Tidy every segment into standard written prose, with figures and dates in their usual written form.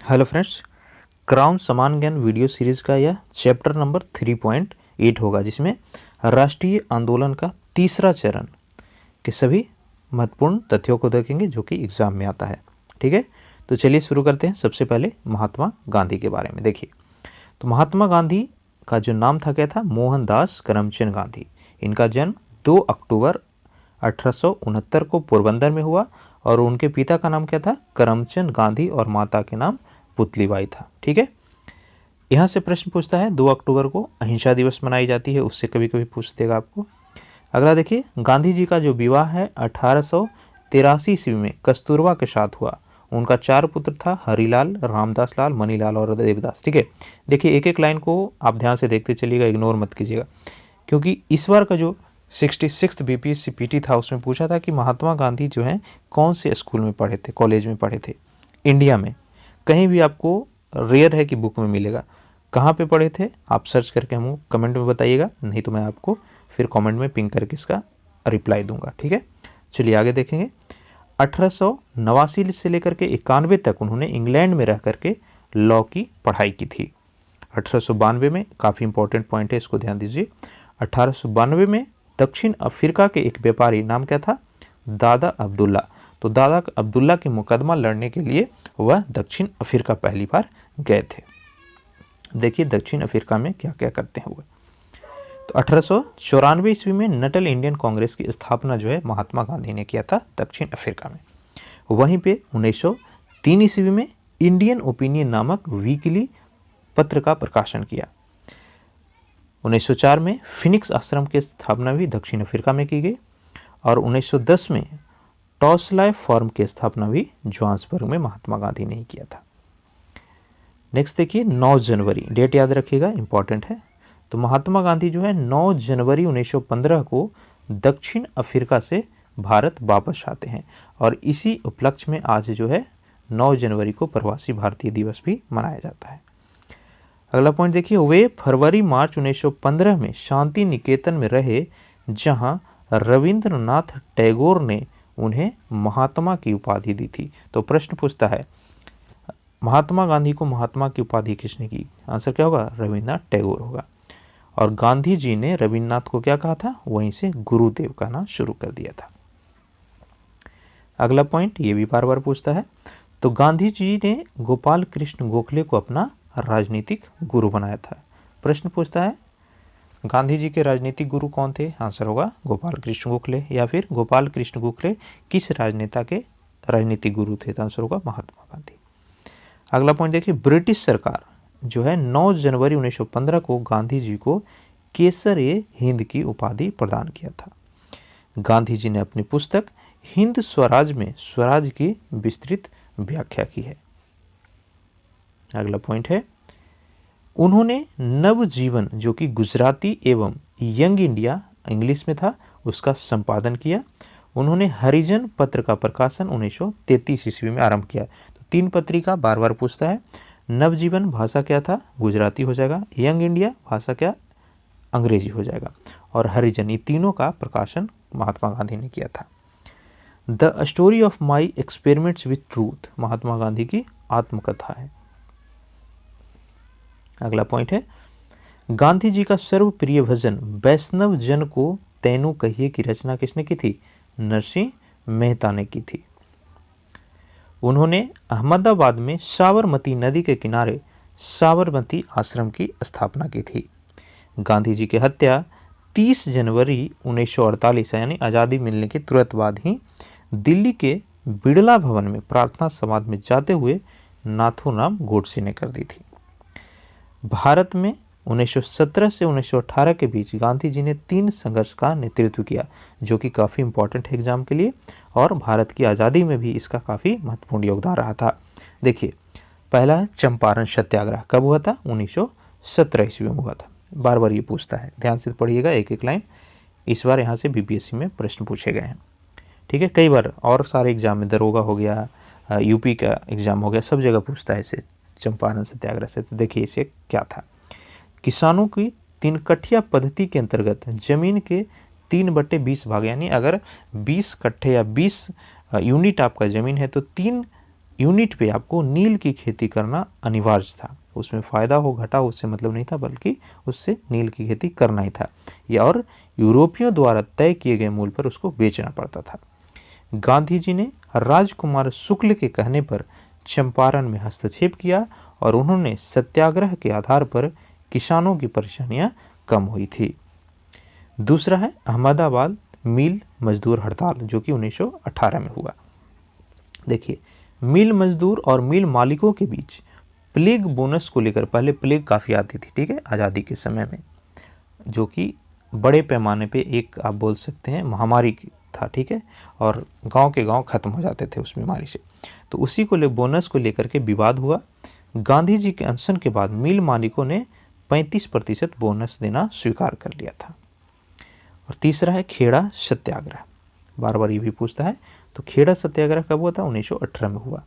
Hello friends, crown समान ज्ञान video series का यह चैप्टर नंबर 3.8 होगा, जिसमें राष्ट्रीय आंदोलन का तीसरा चरण के सभी महत्वपूर्ण तथ्यों को देखेंगे जो कि एग्जाम में आता है। ठीक है, तो चलिए शुरू करते हैं। सबसे पहले महात्मा गांधी के बारे में देखिए। तो महात्मा गांधी का जो नाम था क्या था? मोहनदास करमचंद गांधी। इनका जन्म 2 अक्टूबर 1869 को पोरबंदर में हुआ और उनके पिता का नाम क्या था? करमचंद गांधी, और माता के नाम पुतलीबाई था। ठीक है, यहाँ से प्रश्न पूछता है 2 अक्टूबर को अहिंसा दिवस मनाई जाती है, उससे कभी कभी पूछ देगा आपको। अगला देखिए, गांधी जी का जो विवाह है 1883 ईस्वी में कस्तूरबा के साथ हुआ। उनका 4 पुत्र था, हरिलाल, रामदास लाल, मनीलाल और देवदास। ठीक है, देखिए एक एक लाइन को आप ध्यान से देखते चलिएगा, इग्नोर मत कीजिएगा, क्योंकि इस बार का जो 66 बीपीएससी पीटी था उसमें पूछा था कि महात्मा गांधी जो हैं कौन से स्कूल में पढ़े थे, कॉलेज में पढ़े थे इंडिया में। कहीं भी आपको रेयर है कि बुक में मिलेगा। कहाँ पे पढ़े थे आप सर्च करके हमको कमेंट में बताइएगा, नहीं तो मैं आपको फिर कमेंट में पिंग करके इसका रिप्लाई दूंगा। ठीक है, चलिए आगे देखेंगे। 1889 से लेकर के 91 तक उन्होंने इंग्लैंड में रह करके लॉ की पढ़ाई की थी। 1892 में, काफ़ी इंपॉर्टेंट पॉइंट है, इसको ध्यान दीजिए। 1892 में दक्षिण अफ्रीका के एक व्यापारी, नाम क्या था? दादा अब्दुल्ला। तो दादा अब्दुल्ला के मुकदमा लड़ने के लिए वह दक्षिण अफ्रीका पहली बार गए थे। देखिए दक्षिण अफ्रीका में क्या क्या करते हैं वो। तो 1894 ईस्वी में नटल इंडियन कांग्रेस की स्थापना जो है महात्मा गांधी ने किया था दक्षिण अफ्रीका में। वहीं पे 1903 ईस्वी में इंडियन ओपिनियन नामक वीकली पत्र का प्रकाशन किया। 1904 में फिनिक्स आश्रम की स्थापना भी दक्षिण अफ्रीका में की गई, और 1910 में टॉसलाय फॉर्म की स्थापना भी जोहान्सबर्ग में महात्मा गांधी ने ही किया था। नेक्स्ट देखिए, 9 जनवरी, डेट याद रखिएगा, इंपॉर्टेंट है। तो महात्मा गांधी जो है 9 जनवरी 1915 को दक्षिण अफ्रीका से भारत वापस आते हैं, और इसी उपलक्ष्य में आज जो है 9 जनवरी को प्रवासी भारतीय दिवस भी मनाया जाता है। अगला पॉइंट देखिए, वे फरवरी मार्च 1915 में शांति निकेतन में रहे, जहां रविंद्रनाथ टैगोर ने उन्हें महात्मा की उपाधि दी थी। तो प्रश्न पूछता है महात्मा गांधी को महात्मा की उपाधि किसने की? आंसर क्या होगा? रविन्द्रनाथ टैगोर होगा। और गांधी जी ने रविन्द्रनाथ को क्या कहा था? वहीं से गुरुदेव कहना शुरू कर दिया था। अगला पॉइंट ये भी बार बार पूछता है। तो गांधी जी ने गोपाल कृष्ण गोखले को अपना राजनीतिक गुरु बनाया था। प्रश्न पूछता है गांधी जी के राजनीतिक गुरु कौन थे? आंसर होगा गोपाल कृष्ण गोखले। या फिर गोपाल कृष्ण गोखले किस राजनेता के राजनीतिक गुरु थे? तो आंसर होगा महात्मा गांधी। अगला पॉइंट देखिए, ब्रिटिश सरकार जो है 9 जनवरी 1915 को गांधी जी को केसर-ए-हिंद की उपाधि प्रदान किया था। गांधी जी ने अपनी पुस्तक हिंद स्वराज में स्वराज की विस्तृत व्याख्या की है। अगला पॉइंट है, उन्होंने नवजीवन जो कि गुजराती एवं यंग इंडिया इंग्लिश में था उसका संपादन किया। उन्होंने हरिजन पत्र का प्रकाशन 1933 ईस्वी में आरंभ किया। तो 3 पत्रिका बार बार पूछता है। नवजीवन भाषा क्या था? गुजराती हो जाएगा। यंग इंडिया भाषा क्या? अंग्रेजी हो जाएगा। और हरिजन, ये तीनों का प्रकाशन महात्मा गांधी ने किया था। The story of my experiments with truth Mahatma Gandhi की आत्मकथा है। अगला पॉइंट है, गांधी जी का सर्वप्रिय भजन वैष्णव जन को तैनू कहिए की रचना किसने की थी? नरसिंह मेहता ने की थी। उन्होंने अहमदाबाद में साबरमती नदी के किनारे साबरमती आश्रम की स्थापना की थी। गांधी जी की हत्या 30 जनवरी 1948 यानी आज़ादी मिलने के तुरंत बाद ही दिल्ली के बिड़ला भवन में प्रार्थना समाज में जाते हुए नाथूराम गोडसे ने कर दी थी। भारत में 1917 से 1918 के बीच गांधी जी ने 3 संघर्ष का नेतृत्व किया, जो कि काफ़ी इंपॉर्टेंट है एग्जाम के लिए, और भारत की आज़ादी में भी इसका काफ़ी महत्वपूर्ण योगदान रहा था। देखिए, पहला है चंपारण सत्याग्रह, कब हुआ था? 1917 ईस्वी में हुआ था। बार बार ये पूछता है, ध्यान से पढ़िएगा एक एक लाइन। इस बार यहाँ से बीपीएससी में प्रश्न पूछे गए हैं। ठीक है, कई बार और सारे एग्जाम में दरोगा हो गया, यूपी का एग्जाम हो गया, सब जगह पूछता है इसे चंपारण सत्याग्रह से। तो देखिए इसे क्या था। किसानों की 3 कट्ठिया पद्धति के अंतर्गत जमीन के 3/20 भाग, यानी अगर 20 कट्ठे या 20 यूनिट आपका जमीन है तो 3 यूनिट पे आपको नील की खेती करना अनिवार्य था। उसमें फ़ायदा हो घटा उससे मतलब नहीं था, बल्कि उससे नील की खेती करना ही था, या और यूरोपियों द्वारा तय किए गए मूल्य पर उसको बेचना पड़ता था। गांधी जी ने राजकुमार शुक्ल के कहने पर चंपारण में हस्तक्षेप किया और उन्होंने सत्याग्रह के आधार पर किसानों की परेशानियां कम हुई थी। दूसरा है अहमदाबाद मिल मजदूर हड़ताल, जो कि 1918 में हुआ। देखिए, मिल मजदूर और मिल मालिकों के बीच प्लेग बोनस को लेकर, पहले प्लेग काफ़ी आती थी, ठीक है, आज़ादी के समय में, जो कि बड़े पैमाने पे एक आप बोल सकते हैं महामारी था, ठीक है, और गांव के गांव खत्म हो जाते थे उस बीमारी से। तो उसी को बोनस को लेकर के विवाद हुआ। गांधी जी के अनशन के बाद मिल मालिकों ने 35% बोनस देना स्वीकार कर लिया था। और तीसरा है खेड़ा सत्याग्रह, बार बार ये भी पूछता है। तो खेड़ा सत्याग्रह कब हुआ था? 1918 में हुआ।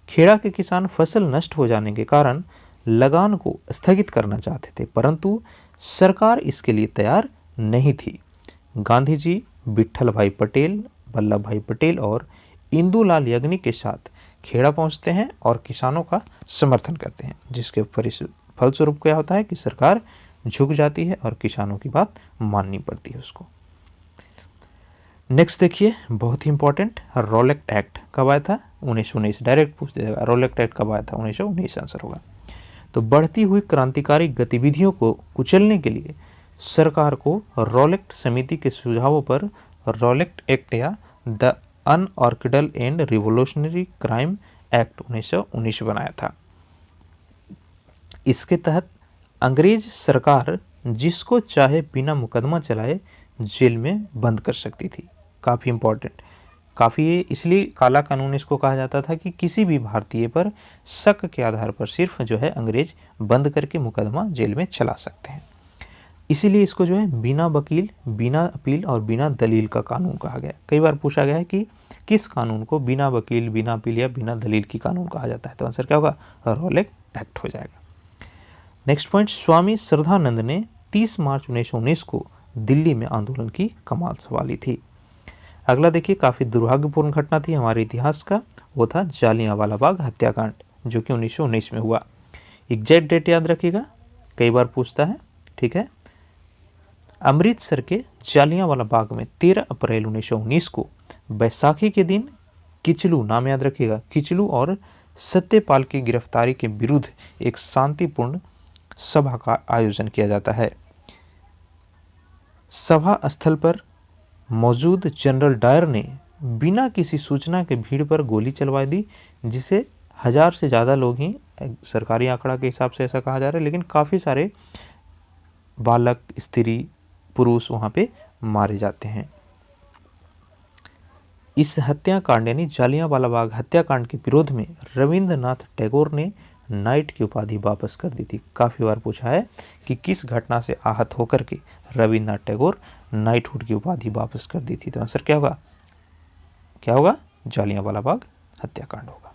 खेड़ा के किसान फसल नष्ट हो जाने के कारण लगान को स्थगित करना चाहते थे, परंतु सरकार इसके लिए तैयार नहीं थी। गांधी जी विट्ठल भाई पटेल, वल्लभ भाई पटेल और इंदुलाल याग्निक के साथ खेड़ा पहुंचते हैं और किसानों का समर्थन करते हैं, जिसके फलस्वरूप क्या होता है कि सरकार झुक जाती है और किसानों की बात माननी पड़ती है उसको। नेक्स्ट देखिए, बहुत ही इंपॉर्टेंट, रॉलेट एक्ट कब आया था? 1919। डायरेक्ट पूछ देगा रॉलेट एक्ट कब आया था? 1919 आंसर होगा। तो बढ़ती हुई क्रांतिकारी गतिविधियों को कुचलने के लिए सरकार को रॉलेट समिति के सुझावों पर रॉलेट एक्ट या the anarchical and revolutionary crime act 1919 बनाया था। इसके तहत अंग्रेज सरकार जिसको चाहे बिना मुकदमा चलाए जेल में बंद कर सकती थी। काफ़ी इंपॉर्टेंट, काफ़ी, इसलिए काला कानून इसको कहा जाता था कि किसी भी भारतीय पर शक के आधार पर सिर्फ जो है अंग्रेज बंद करके मुकदमा जेल में चला सकते हैं। इसीलिए इसको जो है बिना वकील, बिना अपील और बिना दलील का कानून कहा गया। कई बार पूछा गया है कि किस कानून को बिना वकील, बिना अपील या बिना दलील की कानून कहा जाता है? तो आंसर क्या होगा? रॉलेट एक्ट हो जाएगा। नेक्स्ट पॉइंट, स्वामी श्रद्धानंद ने 30 मार्च 1919 को दिल्ली में आंदोलन की कमान संभाली थी। अगला देखिए, काफ़ी दुर्भाग्यपूर्ण घटना थी हमारे इतिहास का, वो था जालियांवाला बाग हत्याकांड, जो कि 1919 में हुआ। एग्जैक्ट डेट याद रखिएगा, कई बार पूछता है, ठीक है। अमृतसर के जालियांवाला बाग में 13 अप्रैल 1919 को बैसाखी के दिन किचलू, नाम याद रखिएगा, किचलू और सत्यपाल की गिरफ्तारी के विरुद्ध एक शांतिपूर्ण सभा का आयोजन किया जाता है। सभा स्थल पर मौजूद जनरल डायर ने बिना किसी सूचना के भीड़ पर गोली चलवा दी, जिसे 1000 से ज़्यादा लोग ही, सरकारी आंकड़ा के हिसाब से ऐसा कहा जा रहा है, लेकिन काफ़ी सारे बालक, स्त्री, पुरुष वहाँ पे मारे जाते हैं। इस हत्याकांड यानी जालियांवाला बाग हत्याकांड के विरोध में रविंद्रनाथ टैगोर ने नाइट की उपाधि वापस कर दी थी। काफ़ी बार पूछा है कि किस घटना से आहत होकर के रविंद्रनाथ टैगोर नाइटहुड की उपाधि वापस कर दी थी? तो आंसर क्या होगा? क्या होगा? जालियांवाला बाग हत्याकांड होगा।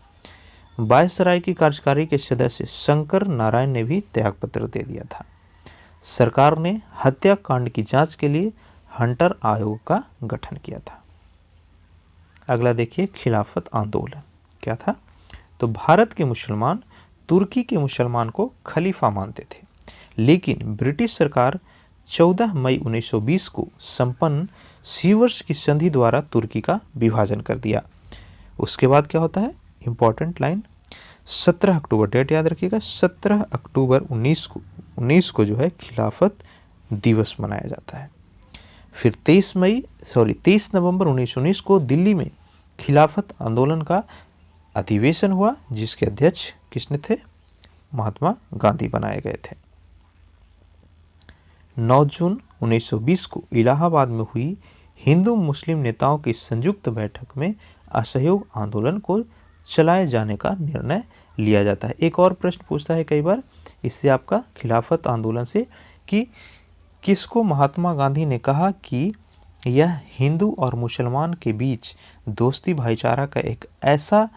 वायसराय की कार्यकारी के सदस्य शंकर नारायण ने भी त्यागपत्र दे दिया था। सरकार ने हत्याकांड की जांच के लिए हंटर आयोग का गठन किया था। अगला देखिए, खिलाफत आंदोलन क्या था? तो भारत के मुसलमान तुर्की के मुसलमान को खलीफा मानते थे, लेकिन ब्रिटिश सरकार 14 मई 1920 को संपन्न सीवर्स की संधि द्वारा तुर्की का विभाजन कर दिया। उसके बाद क्या होता है? इंपॉर्टेंट लाइन, 17 अक्टूबर, डेट याद रखिएगा, 17 अक्टूबर 19 को जो है खिलाफत दिवस मनाया जाता है। फिर 23 नवंबर 1919 को दिल्ली में खिलाफत आंदोलन का अधिवेशन हुआ, जिसके अध्यक्ष किसने थे? महात्मा गांधी बनाए गए थे। 9 जून 1920 को इलाहाबाद में हुई हिंदू मुस्लिम नेताओं की संयुक्त बैठक में असहयोग आंदोलन को चलाए जाने का निर्णय लिया जाता है। एक और प्रश्न पूछता है कई बार इससे आपका खिलाफत आंदोलन से, कि किसको महात्मा गांधी ने कहा कि यह हिंदू और मुसलमान के बीच दोस्ती भाईचारा का एक ऐसा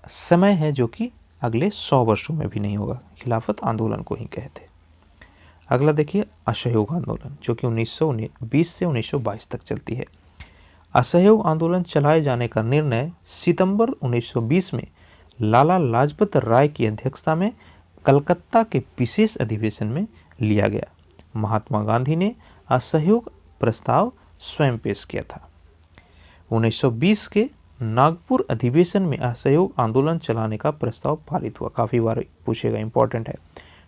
समय है जो कि अगले 100 वर्षों में भी नहीं होगा? खिलाफत आंदोलन को ही कहते। अगला देखिए, असहयोग आंदोलन, जो कि 1920 से 1922 तक चलती है। असहयोग आंदोलन चलाए जाने का निर्णय सितंबर 1920 में लाला लाजपत राय की अध्यक्षता में कलकत्ता के विशेष अधिवेशन में लिया गया। महात्मा गांधी ने असहयोग प्रस्ताव स्वयं पेश किया था। 1920 के नागपुर अधिवेशन में असहयोग आंदोलन चलाने का प्रस्ताव पारित हुआ। काफी बार पूछेगा, इंपॉर्टेंट है,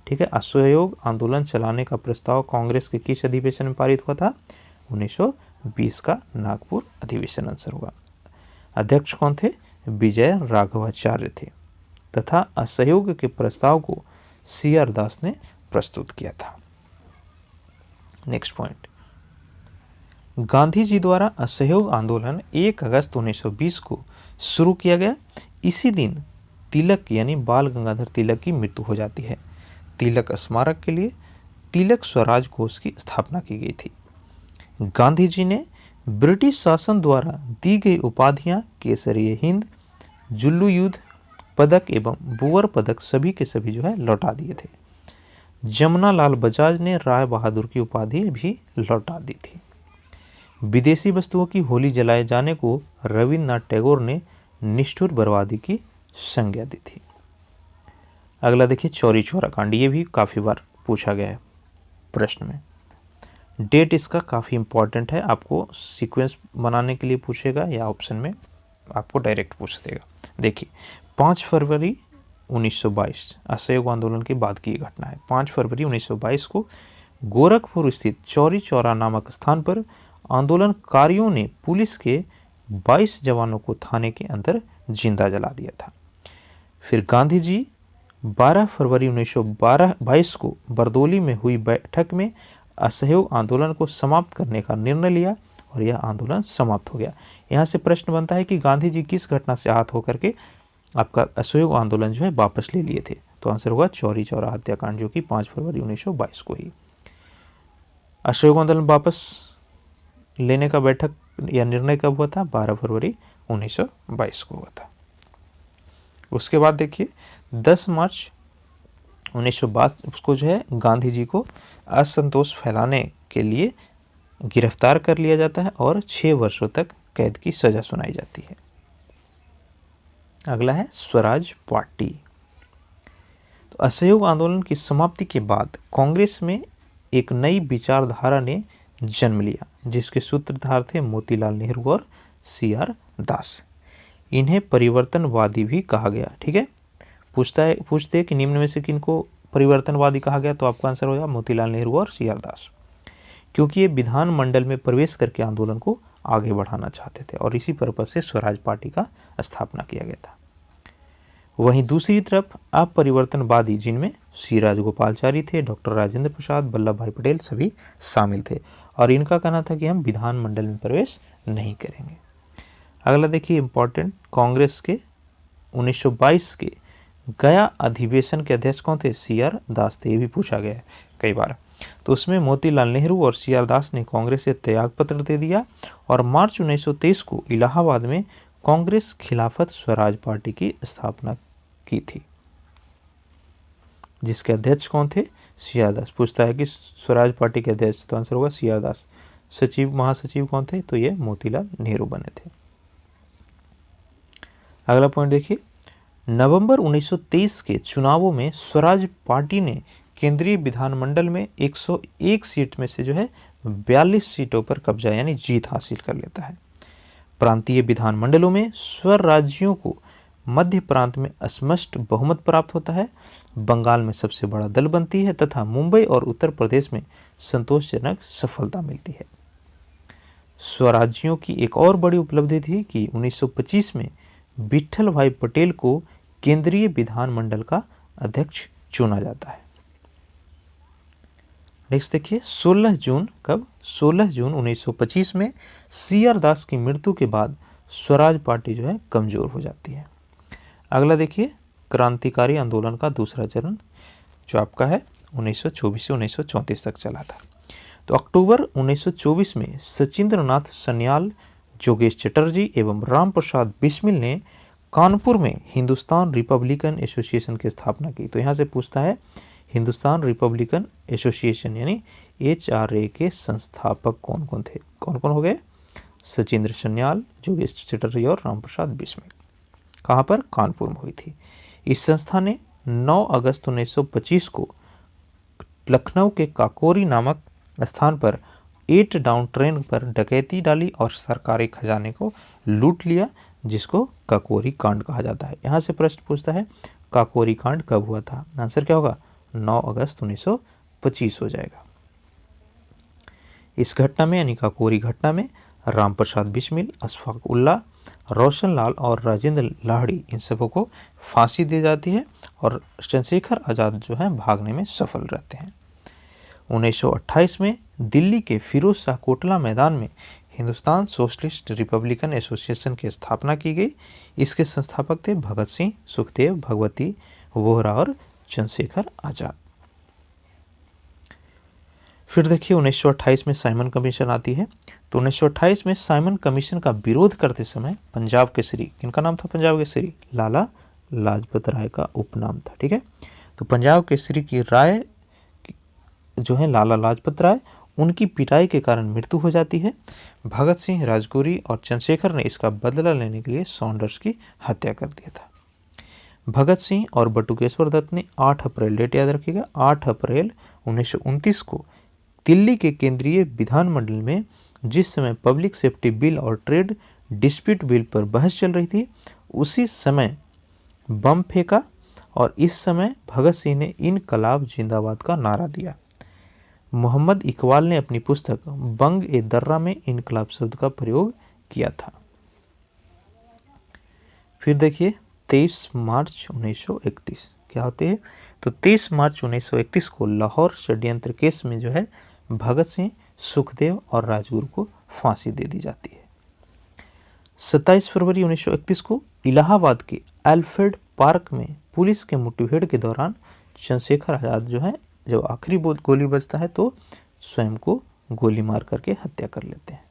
ठीक है। असहयोग आंदोलन चलाने का प्रस्ताव कांग्रेस के किस अधिवेशन में पारित हुआ था? 1920 का नागपुर अधिवेशन आंसर होगा। अध्यक्ष कौन थे? विजय राघवाचार्य थे तथा असहयोग के प्रस्ताव को CR दास ने प्रस्तुत किया था। नेक्स्ट पॉइंट, गांधी जी द्वारा असहयोग आंदोलन 1 अगस्त 1920 को शुरू किया गया। इसी दिन तिलक यानी बाल गंगाधर तिलक की मृत्यु हो जाती है। तिलक स्मारक के लिए तिलक स्वराज कोष की स्थापना की गई थी। गांधी जी ने ब्रिटिश शासन द्वारा दी गई उपाधियां केसरीय हिंद, जुल्लू युद्ध पदक एवं बुवर पदक सभी के सभी जो है लौटा दिए थे। जमुना लाल बजाज ने राय बहादुर की उपाधि भी लौटा दी थी। विदेशी वस्तुओं की होली जलाए जाने को रविन्द्रनाथ टैगोर ने निष्ठुर बर्बादी की संज्ञा दी थी। अगला देखिए चौरी चौरा कांड, ये भी काफी बार पूछा गया है प्रश्न में। डेट इसका काफी इंपॉर्टेंट है, आपको सीक्वेंस बनाने के लिए पूछेगा या ऑप्शन में आपको डायरेक्ट पूछ देगा। देखिए 5 फरवरी 1922 असहयोग आंदोलन के बाद की घटना है। 5 फरवरी 1922 को गोरखपुर स्थित चौरी चौरा नामक स्थान पर आंदोलनकारियों ने पुलिस के 22 जवानों को थाने के अंदर जिंदा जला दिया था। फिर गांधी जी 12 फरवरी 1922 को बरदोली में हुई बैठक में असहयोग आंदोलन को समाप्त करने का निर्णय लिया और यह आंदोलन समाप्त हो गया। यहाँ से प्रश्न बनता है कि गांधी जी किस घटना से आहत होकर के आपका असहयोग आंदोलन जो है वापस ले लिए थे? तो आंसर होगा चौरी चौरा हत्याकांड, जो कि 5 फरवरी 1922 को ही। असहयोग आंदोलन वापस लेने का बैठक या निर्णय कब हुआ था? 12 फरवरी 1922 को हुआ था। उसके बाद देखिए 10 मार्च 1922 उसको जो है गांधी जी को असंतोष फैलाने के लिए गिरफ्तार कर लिया जाता है और 6 वर्षों तक कैद की सजा सुनाई जाती है। अगला है स्वराज पार्टी। तो असहयोग आंदोलन की समाप्ति के बाद कांग्रेस में एक नई विचारधारा ने जन्म लिया, जिसके सूत्रधार थे मोतीलाल नेहरू और CR दास। इन्हें परिवर्तनवादी भी कहा गया, ठीक है। पूछते हैं कि निम्न में से किनको परिवर्तनवादी कहा गया? तो आपका आंसर होगा मोतीलाल नेहरू और CR दास, क्योंकि ये विधानमंडल में प्रवेश करके आंदोलन को आगे बढ़ाना चाहते थे और इसी पर्पज से स्वराज पार्टी का स्थापना किया गया था। वहीं दूसरी तरफ अपरिवर्तनवादी, जिनमें श्री राजगोपालचारी थे, डॉक्टर राजेंद्र प्रसाद, वल्लभ भाई पटेल सभी शामिल थे और इनका कहना था कि हम विधानमंडल में प्रवेश नहीं करेंगे। अगला देखिए इंपॉर्टेंट, कांग्रेस के 1922 के गया अधिवेशन के अध्यक्ष कौन थे? CR दास थे। ये भी पूछा गया है कई बार। तो उसमें मोतीलाल नेहरू और CR दास ने कांग्रेस से त्यागपत्र दे दिया और मार्च 1923 को इलाहाबाद में कांग्रेस खिलाफत स्वराज पार्टी की स्थापना की थी, जिसके अध्यक्ष कौन थे? CR दास। पूछता है कि स्वराज पार्टी के अध्यक्ष, तो आंसर होगा CR दास। सचिव महासचिव कौन थे? तो ये मोतीलाल नेहरू बने थे। अगला पॉइंट देखिए, नवंबर 1923 के चुनावों में स्वराज पार्टी ने केंद्रीय विधानमंडल में 101 सीट में से जो है 42 सीटों पर कब्जा यानी जीत हासिल कर लेता है। प्रांतीय विधानमंडलों में स्वराज्यों को मध्य प्रांत में स्पष्ट बहुमत प्राप्त होता है, बंगाल में सबसे बड़ा दल बनती है तथा मुंबई और उत्तर प्रदेश में संतोषजनक सफलता मिलती है। स्वराज्यों की एक और बड़ी उपलब्धि थी कि 1925 में विट्ठल भाई पटेल को केंद्रीय विधानमंडल का अध्यक्ष चुना जाता है। नेक्स्ट देखिए 16 जून, कब? 16 जून 1925 में CR दास की मृत्यु के बाद स्वराज पार्टी जो है कमजोर हो जाती है। अगला देखिए क्रांतिकारी आंदोलन का दूसरा चरण, जो आपका है 1924 से 1934 तक चला था। तो अक्टूबर 1924 में सचिंद्रनाथ सन्याल, जोगेश चटर्जी एवं राम प्रसाद बिस्मिल ने कानपुर में हिंदुस्तान रिपब्लिकन एसोसिएशन की स्थापना की। तो यहाँ से पूछता है हिंदुस्तान रिपब्लिकन एसोसिएशन यानी HRA के संस्थापक कौन कौन थे? कौन कौन हो गए? सचिंद्र सन्याल, जोगेश चटर्जी और राम प्रसाद बिस्मिल। कहाँ पर? कानपुर में हुई थी। इस संस्था ने 9 अगस्त 1925 को लखनऊ के काकोरी नामक स्थान पर 8 डाउन ट्रेन पर डकैती डाली और सरकारी खजाने को लूट लिया, जिसको काकोरी कांड कहा जाता है। यहाँ से प्रश्न पूछता है काकोरी कांड कब हुआ था? आंसर क्या होगा? 9 अगस्त 1925 हो जाएगा। इस घटना में यानी काकोरी घटना में राम प्रसाद बिस्मिल, अशफाक उल्लाह, रोशन लाल और राजेंद्र लाहिड़ी इन सबों को फांसी दी जाती है और चंद्रशेखर आज़ाद जो है भागने में सफल रहते हैं। 1928 में दिल्ली के फिरोज शाह कोटला मैदान में हिंदुस्तान सोशलिस्ट रिपब्लिकन एसोसिएशन की स्थापना की गई। इसके संस्थापक थे भगत सिंह, सुखदेव, भगवती वोहरा और चंद्रशेखर आज़ाद। फिर देखिए 1928 में साइमन कमीशन आती है। तो 1928 में साइमन कमीशन का विरोध करते समय पंजाब केसरी, किनका नाम था पंजाब केसरी? लाला लाजपत राय का उपनाम था। ठीक है, तो पंजाब केसरी की राय जो है लाला लाजपत राय, उनकी पिटाई के कारण मृत्यु हो जाती है। भगत सिंह, राजगुरु और चंद्रशेखर ने इसका बदला लेने के लिए सॉन्डर्स की हत्या कर दिया था। भगत सिंह और बटुकेश्वर दत्त ने 8 अप्रैल, डेट याद रखिएगा, 8 अप्रैल 1929 को दिल्ली के केंद्रीय विधानमंडल में जिस समय पब्लिक सेफ्टी बिल और ट्रेड डिस्प्यूट बिल पर बहस चल रही थी, उसी समय बम फेंका और इस समय भगत सिंह ने इनकलाब जिंदाबाद का नारा दिया। मोहम्मद इकबाल ने अपनी पुस्तक बंग ए दर्रा में इनकलाब शब्द का प्रयोग किया था। फिर देखिए 23 मार्च 1931 क्या होते हैं? तो 23 मार्च 1931 को लाहौर षड्यंत्र केस में जो है भगत सिंह, सुखदेव और राजगुरु को फांसी दे दी जाती है। 27 फरवरी 1931 को इलाहाबाद के अल्फ्रेड पार्क में पुलिस के मुठभेड़ के दौरान चंद्रशेखर आज़ाद जो है, जब आखिरी गोली बजता है तो स्वयं को गोली मार करके हत्या कर लेते हैं।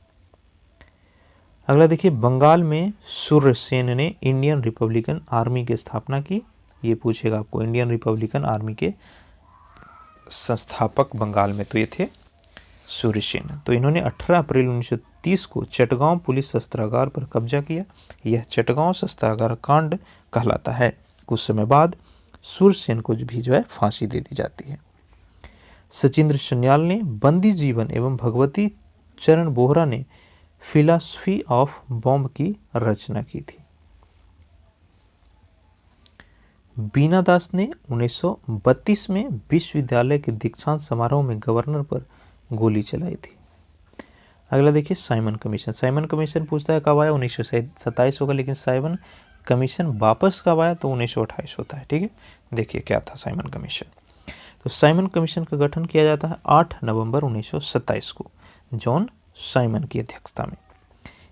अगला देखिए बंगाल में सूर्यसेन ने इंडियन रिपब्लिकन आर्मी की स्थापना की। ये पूछेगा आपको, इंडियन रिपब्लिकन आर्मी के संस्थापक बंगाल में तो ये थे सूर्यसेन। तो इन्होंने 18 अप्रैल 1930 को चटगांव पुलिस शस्त्रागार पर कब्जा किया। यह चटगांव शस्त्रागार कांड कहलाता है। कुछ समय बाद सूर्यसेन को भी जो है फांसी दे दी जाती है। सचिंद्र सन्याल ने बंदी जीवन एवं भगवती चरण बोहरा ने फिलॉसफी ऑफ बॉम्ब की रचना की थी। बीना दास ने 1932 में विश्वविद्यालय के दीक्षांत समारोह में गवर्नर पर गोली चलाई थी। अगला देखिए साइमन कमीशन। साइमन कमीशन पूछता है कब आया? 1927 होगा, लेकिन साइमन कमीशन वापस कब आया? तो 1928 होता है। ठीक है, देखिए क्या था साइमन कमीशन। तो साइमन कमीशन का गठन किया जाता है 8 नवंबर 1927 को जॉन साइमन की अध्यक्षता में।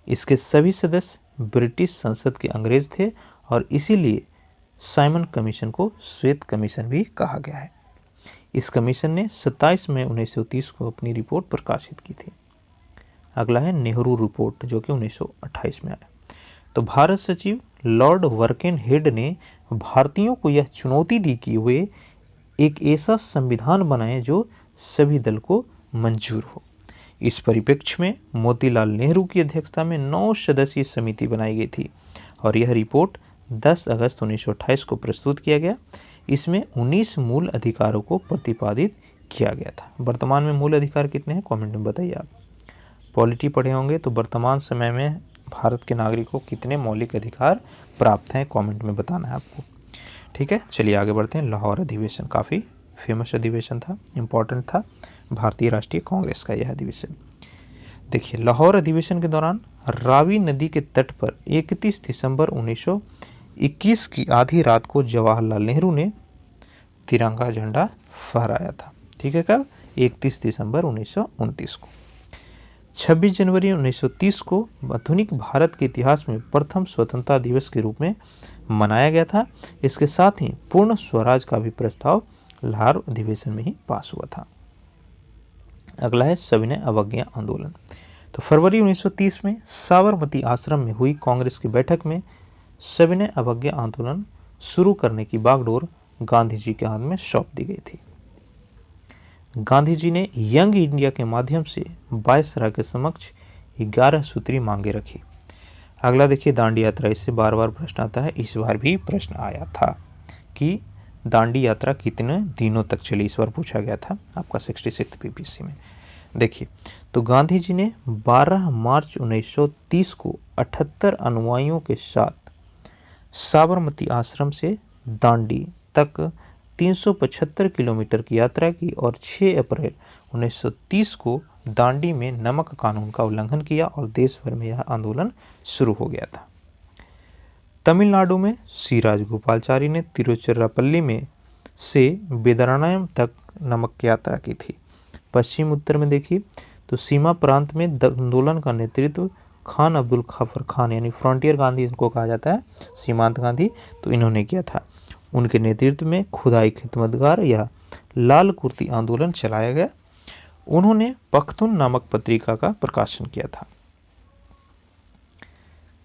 इसके सभी सदस्य ब्रिटिश संसद के अंग्रेज थे और इसीलिए साइमन कमीशन को श्वेत कमीशन भी कहा गया है। इस कमीशन ने 27 मई 1930 को अपनी रिपोर्ट प्रकाशित की थी। अगला है नेहरू रिपोर्ट, जो कि 1928 में आया। तो भारत सचिव लॉर्ड वर्केन हेड ने भारतीयों को यह चुनौती दी कि वे एक ऐसा संविधान बनाएं जो सभी दल को मंजूर हो। इस परिप्रेक्ष्य में मोतीलाल नेहरू की अध्यक्षता में 9 सदस्यीय समिति बनाई गई थी और यह रिपोर्ट 10 अगस्त 1928 को प्रस्तुत किया गया। इसमें 19 मूल अधिकारों को प्रतिपादित किया गया था। वर्तमान में मूल अधिकार कितने हैं? कमेंट में बताइए। आप पॉलिटी पढ़े होंगे तो वर्तमान समय में भारत के नागरिकों को कितने मौलिक अधिकार प्राप्त हैं, कमेंट में बताना है आपको। ठीक है, चलिए आगे बढ़ते हैं। लाहौर अधिवेशन काफ़ी फेमस अधिवेशन था, इम्पॉर्टेंट था। भारतीय राष्ट्रीय कांग्रेस का यह अधिवेशन। देखिए लाहौर अधिवेशन के दौरान रावी नदी के तट पर 31 दिसंबर 1921 की आधी रात को जवाहरलाल नेहरू ने तिरंगा झंडा फहराया था। ठीक है, कब? 31 दिसंबर 1929 को। 26 जनवरी 1930 को आधुनिक भारत के इतिहास में प्रथम स्वतंत्रता दिवस के रूप में मनाया गया था। इसके साथ ही पूर्ण स्वराज का भी प्रस्ताव लाहौर अधिवेशन में ही पास हुआ था। अगला है सविनय अवज्ञा आंदोलन। तो फरवरी 1930 में साबरमती आश्रम में हुई कांग्रेस की बैठक में सविनय अवज्ञा आंदोलन शुरू करने की बागडोर गांधी जी के हाथ में सौंप दी गई थी। गांधी जी ने यंग इंडिया के माध्यम से वायसराय के समक्ष 11 सूत्री मांगे रखी। अगला देखिए दांडी यात्रा, इससे बार बार प्रश्न आता है, इस बार भी प्रश्न आया था कि दांडी यात्रा कितने दिनों तक चली, इस बार पूछा गया था आपका 66 पीपीसी में। देखिए तो गांधी जी ने 12 मार्च 1930 को 78 अनुयायियों के साथ साबरमती आश्रम से दांडी तक 375 किलोमीटर की यात्रा की और 6 अप्रैल 1930 को दांडी में नमक कानून का उल्लंघन किया और देश भर में यह आंदोलन शुरू हो गया था। तमिलनाडु में सी राजगोपालचारी ने तिरुचिरापल्ली में से वेदारण्यम तक नमक यात्रा की थी। पश्चिम उत्तर में देखिए तो सीमा प्रांत में आंदोलन का नेतृत्व खान अब्दुल गफर खान यानी फ्रंटियर गांधी इनको कहा जाता है, सीमांत गांधी, तो इन्होंने किया था। उनके नेतृत्व में खुदाई खिदमतगार या लाल कुर्ती आंदोलन चलाया गया। उन्होंने पख्तून नामक पत्रिका का प्रकाशन किया था।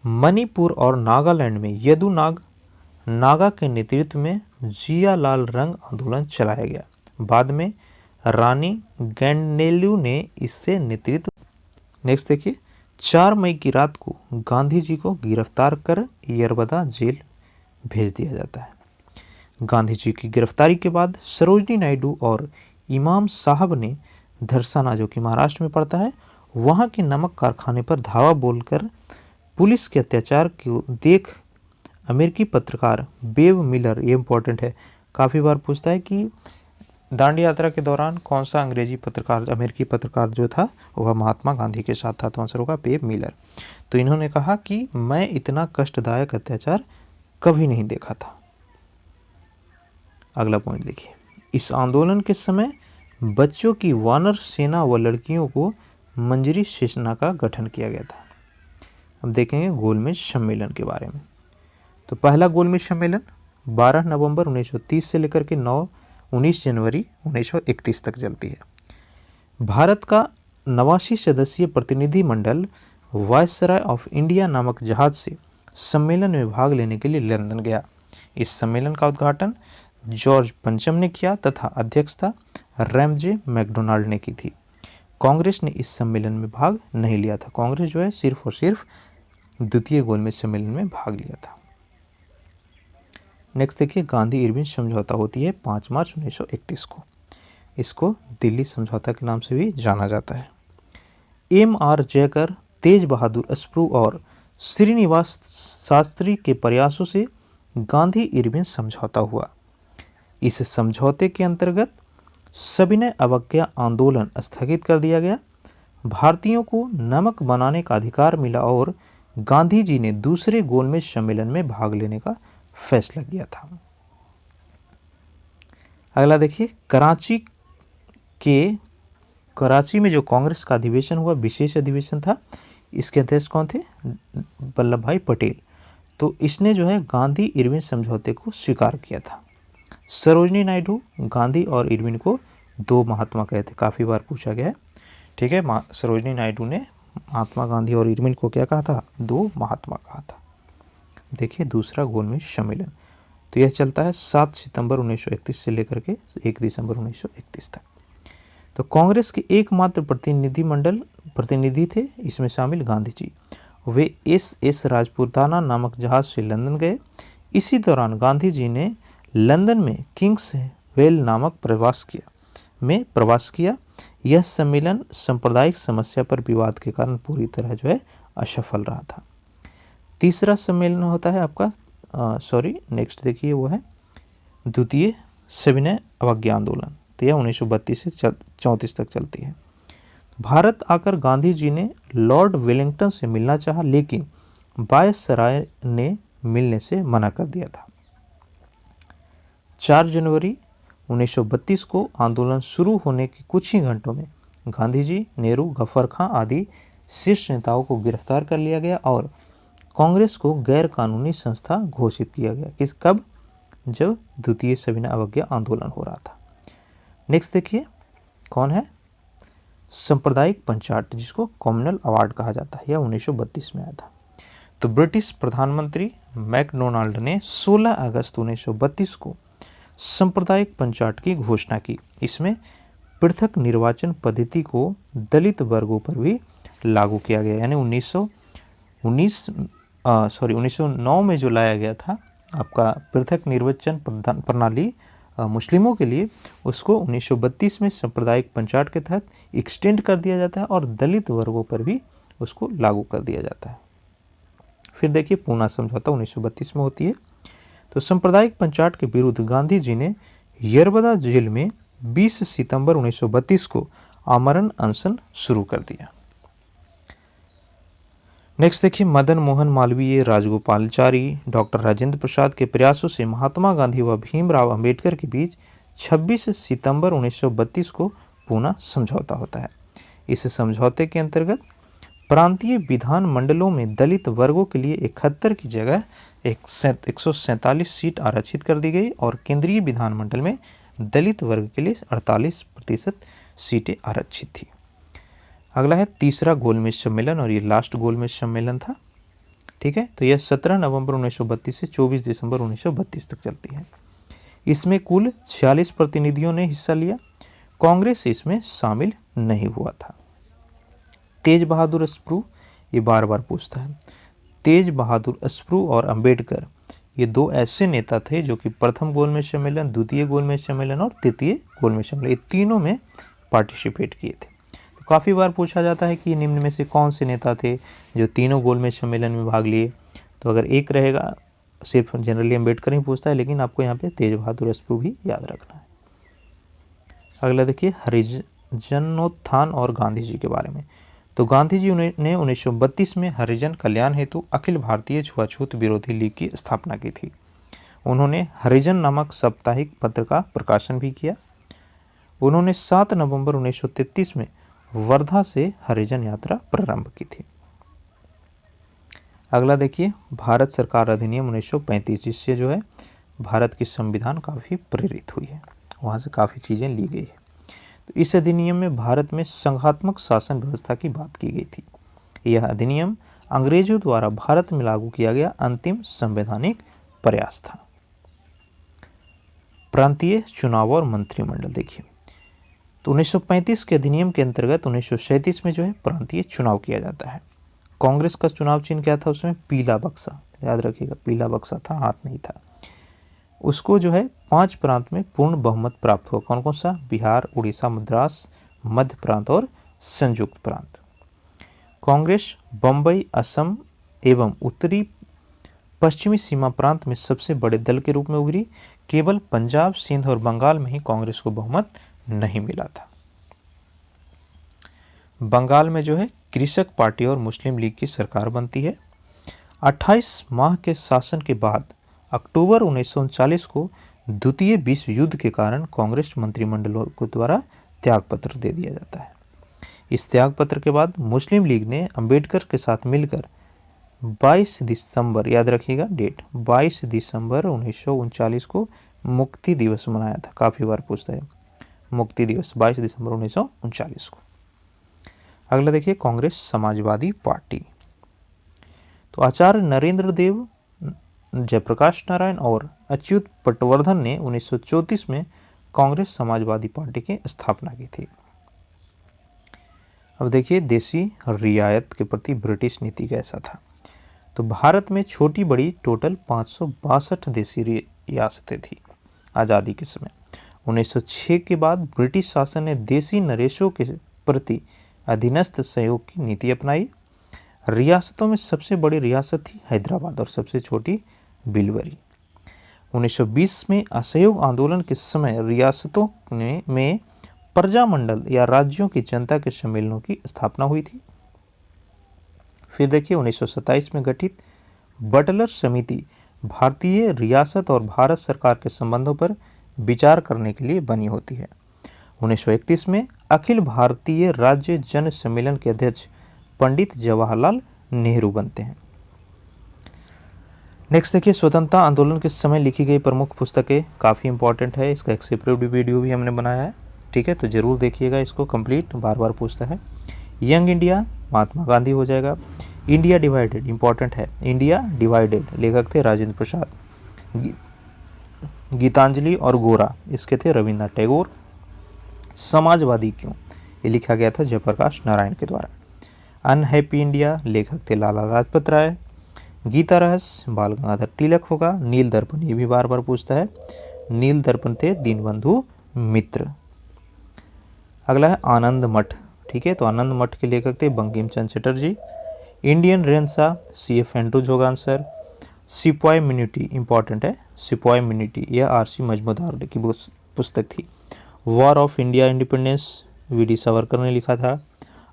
मणिपुर और नागालैंड में यदुनाग नागा के नेतृत्व में जियालाल रंग आंदोलन चलाया गया। बाद में रानी गैंडेलू ने इससे नेतृत्व। नेक्स्ट देखिए 4 मई की रात को गांधी जी को गिरफ्तार कर यरबदा जेल भेज दिया जाता है। गांधी जी की गिरफ्तारी के बाद सरोजनी नायडू और इमाम साहब ने धरसाना, जो कि महाराष्ट्र में पड़ता है, वहां के नमक कारखाने पर धावा बोलकर पुलिस के अत्याचार को देख अमेरिकी पत्रकार बेव मिलर, ये इंपॉर्टेंट है, काफ़ी बार पूछता है कि दांडी यात्रा के दौरान कौन सा अंग्रेजी पत्रकार, अमेरिकी पत्रकार जो था वह महात्मा गांधी के साथ था, तो आंसर होगा बेव मिलर। तो इन्होंने कहा कि मैं इतना कष्टदायक अत्याचार कभी नहीं देखा था। अगला पॉइंट देखिए, इस आंदोलन के समय बच्चों की वानर सेना व लड़कियों को मंजरी सेना का गठन किया गया था। अब देखेंगे गोलमेज सम्मेलन के बारे में। तो पहला गोलमेज सम्मेलन 12 नवंबर 1930 से लेकर के 19 जनवरी 1931 तक चलती है। भारत का 89 सदस्यीय प्रतिनिधिमंडल वायसराय ऑफ इंडिया नामक जहाज से सम्मेलन में भाग लेने के लिए लंदन गया। इस सम्मेलन का उद्घाटन जॉर्ज पंचम ने किया तथा अध्यक्षता रैमजे मैकडोनाल्ड ने की थी। कांग्रेस ने इस सम्मेलन में भाग नहीं लिया था। कांग्रेस जो है सिर्फ और सिर्फ द्वितीय गोलमेज सम्मेलन में भाग लिया था। नेक्स्ट देखिए गांधी इरविन समझौता होती है 5 मार्च 1931 को। इसको दिल्ली समझौता के नाम से भी जाना जाता है। M.R. जयकर, तेज बहादुर अस्प्रू और श्रीनिवास शास्त्री के प्रयासों से गांधी इरविन समझौता हुआ। इस समझौते के अंतर्गत सविनय अवज्ञा आंदोलन स्थगित कर दिया गया। भारतीयों को नमक बनाने का अधिकार मिला और गांधी जी ने दूसरे गोलमेज सम्मेलन में भाग लेने का फैसला किया था। अगला देखिए कराची में जो कांग्रेस का अधिवेशन हुआ, विशेष अधिवेशन था, इसके अध्यक्ष कौन थे? वल्लभ भाई पटेल। तो इसने जो है गांधी इरविन समझौते को स्वीकार किया था। सरोजनी नायडू गांधी और इरविन को दो महात्मा कहते, काफ़ी बार पूछा गया है, ठीक है। सरोजनी नायडू ने महात्मा गांधी और इरविन को क्या कहा था? दो महात्मा कहा था। देखिए दूसरा गोलमेज सम्मेलन, तो यह चलता है 7 सितंबर 1931 से लेकर के 1 दिसंबर 1931 तक। तो कांग्रेस के एकमात्र प्रतिनिधि थे इसमें शामिल गांधी जी। वे एस राजपुताना नामक जहाज से लंदन गए। इसी दौरान गांधी जी ने लंदन में किंग्स वेल नामक प्रवास किया। यह सम्मेलन सांप्रदायिक समस्या पर विवाद के कारण पूरी तरह जो है असफल रहा था। तीसरा सम्मेलन होता है आपका नेक्स्ट देखिए वो है द्वितीय सविनय अवज्ञा आंदोलन। तो यह 1932 से 34 तक चलती है। भारत आकर गांधी जी ने लॉर्ड वेलिंगटन से मिलना चाहा, लेकिन वायसराय ने मिलने से मना कर दिया था। 4 जनवरी 1932 को आंदोलन शुरू होने के कुछ ही घंटों में गांधी जी, नेहरू, गफर खां आदि शीर्ष नेताओं को गिरफ्तार कर लिया गया और कांग्रेस को गैर कानूनी संस्था घोषित किया गया। कब? जब द्वितीय सविनय अवज्ञा आंदोलन हो रहा था। नेक्स्ट देखिए कौन है? सांप्रदायिक पंचायत, जिसको कॉमनल अवार्ड कहा जाता है, यह 1932 में आया था। तो ब्रिटिश प्रधानमंत्री मैकडोनाल्ड ने 16 अगस्त 1932 को सांप्रदायिक पंचायत की घोषणा की। इसमें पृथक निर्वाचन पद्धति को दलित वर्गों पर भी लागू किया गया। यानी 1919 1909 में जो लाया गया था आपका पृथक निर्वाचन प्रणाली मुस्लिमों के लिए, उसको 1932 में सांप्रदायिक पंचायत के तहत एक्सटेंड कर दिया जाता है और दलित वर्गों पर भी उसको लागू कर दिया जाता है। फिर देखिए पूना समझौता 1932 में होती है। तो सांप्रदायिक पंचायत के विरुद्ध गांधी जी ने यरबदा जेल में 20 सितंबर 1932 को आमरण अनशन शुरू कर दिया। नेक्स्ट देखिए मदन मोहन मालवीय, राजगोपालचारी, डॉक्टर राजेंद्र प्रसाद के प्रयासों से महात्मा गांधी व भीमराव अंबेडकर के बीच 26 सितंबर 1932 को पूना समझौता होता है। इस समझौते के अंतर्गत प्रांतीय विधान मंडलों में दलित वर्गों के लिए 71 की जगह 147 सीट आरक्षित कर दी गई और केंद्रीय विधानमंडल में दलित वर्ग के लिए 48% सीटें आरक्षित थी। अगला है तीसरा गोलमेज सम्मेलन और ये लास्ट गोलमेज सम्मेलन था। ठीक है, तो यह 17 नवंबर 1932 से 24 दिसंबर 1932 तक चलती है। इसमें कुल 46 प्रतिनिधियों ने हिस्सा लिया। कांग्रेस इसमें शामिल नहीं हुआ था। तेज बहादुर स्प्रू, ये बार बार पूछता है, तेज बहादुर स्प्रू और अंबेडकर ये दो ऐसे नेता थे जो कि प्रथम गोलमेज सम्मेलन, द्वितीय गोलमेज सम्मेलन और तृतीय गोलमेज सम्मेलन, ये तीनों में पार्टिसिपेट किए थे। तो काफ़ी बार पूछा जाता है कि निम्न में से कौन से नेता थे जो तीनों गोलमेज सम्मेलन में भाग लिए। तो अगर एक रहेगा, सिर्फ जनरली अंबेडकर ही पूछता है, लेकिन आपको यहाँ पे तेज बहादुर स्प्रू भी याद रखना है। अगला देखिए हरिजनोत्थान और गांधी जी के बारे में। तो गांधी जी ने 1932 में हरिजन कल्याण हेतु अखिल भारतीय छुआछूत विरोधी लीग की स्थापना की थी। उन्होंने हरिजन नामक साप्ताहिक पत्र का प्रकाशन भी किया। उन्होंने 7 नवंबर 1933 में वर्धा से हरिजन यात्रा प्रारंभ की थी। अगला देखिए भारत सरकार अधिनियम 1935, जिससे जो है भारत की संविधान काफ़ी प्रेरित हुई है, वहाँ से काफ़ी चीज़ें ली गई है। तो इस अधिनियम में भारत में संघात्मक शासन व्यवस्था की बात की गई थी। यह अधिनियम अंग्रेजों द्वारा भारत में लागू किया गया अंतिम संवैधानिक प्रयास था। प्रांतीय चुनाव और मंत्रिमंडल देखिए, तो 1935 के अधिनियम के अंतर्गत 1937 में जो है प्रांतीय चुनाव किया जाता है। कांग्रेस का चुनाव चिन्ह क्या था उसमें? पीला बक्सा, याद रखिएगा पीला बक्सा था, हाथ नहीं था। उसको जो है 5 प्रांत में पूर्ण बहुमत प्राप्त हुआ। कौन कौन सा? बिहार, उड़ीसा, मद्रास, मध्य प्रांत और संयुक्त प्रांत। कांग्रेस बम्बई, असम एवं उत्तरी पश्चिमी सीमा प्रांत में सबसे बड़े दल के रूप में उभरी। केवल पंजाब, सिंध और बंगाल में ही कांग्रेस को बहुमत नहीं मिला था। बंगाल में जो है कृषक पार्टी और मुस्लिम लीग की सरकार बनती है। 28 माह के शासन के बाद अक्टूबर 1939 को द्वितीय विश्व युद्ध के कारण कांग्रेस मंत्रिमंडलों को द्वारा त्यागपत्र दे दिया जाता है। इस त्यागपत्र के बाद मुस्लिम लीग ने अंबेडकर के साथ मिलकर 22 दिसंबर, याद रखिएगा डेट, 22 दिसंबर 1939 को मुक्ति दिवस मनाया था। काफ़ी बार पूछता है मुक्ति दिवस, 22 दिसंबर 1939 को। अगला देखिए कांग्रेस समाजवादी पार्टी। तो आचार्य नरेंद्र देव, जयप्रकाश नारायण और अच्युत पटवर्धन ने 1934 में कांग्रेस समाजवादी पार्टी की स्थापना की थी। अब देखिए देशी रियायत के प्रति ब्रिटिश नीति कैसा था। तो भारत में छोटी बड़ी टोटल 562 देशी रियासतें थी आज़ादी के समय। 1906 के बाद ब्रिटिश शासन ने देशी नरेशों के प्रति अधीनस्थ सहयोग की नीति अपनाई। रियासतों में सबसे बड़ी रियासत थी हैदराबाद और सबसे छोटी बिलवरी। 1920 में असहयोग आंदोलन के समय रियासतों में प्रजामंडल या राज्यों की जनता के सम्मेलनों की स्थापना हुई थी। फिर देखिए 1927 में गठित बटलर समिति भारतीय रियासत और भारत सरकार के संबंधों पर विचार करने के लिए बनी होती है। 1931 में अखिल भारतीय राज्य जन सम्मेलन के अध्यक्ष पंडित जवाहरलाल नेहरू बनते हैं। नेक्स्ट देखिए स्वतंत्रता आंदोलन के समय लिखी गई प्रमुख पुस्तकें, काफ़ी इंपॉर्टेंट है, इसका एक सेपरेट वीडियो भी हमने बनाया है। ठीक है, तो जरूर देखिएगा इसको कंप्लीट, बार बार पूछता है। यंग इंडिया महात्मा गांधी हो जाएगा। इंडिया डिवाइडेड इंपॉर्टेंट है, इंडिया डिवाइडेड लेखक थे राजेंद्र प्रसाद। गीतांजलि और गोरा इसके थे रविन्द्रनाथ टैगोर। समाजवादी क्यों, ये लिखा गया था जयप्रकाश नारायण के द्वारा। अनहैप्पी इंडिया लेखक थे लाला लाजपत राय। गीता रहस्य बाल गंगाधर तिलक होगा। नील दर्पण ये भी बार बार पूछता है, नील दर्पण थे दीनबंधु मित्र। अगला है आनंद मठ, ठीक है, तो आनंद मठ के लेखक थे Bankim Chandra Chatterjee. Indian renaissance CF Andrews होगा आंसर। सिपाही मिनिटी इंपॉर्टेंट है, सिपाही मिनिटी यह RC मजमूदार की पुस्तक थी। War of India independence VD Savarkar ने लिखा था।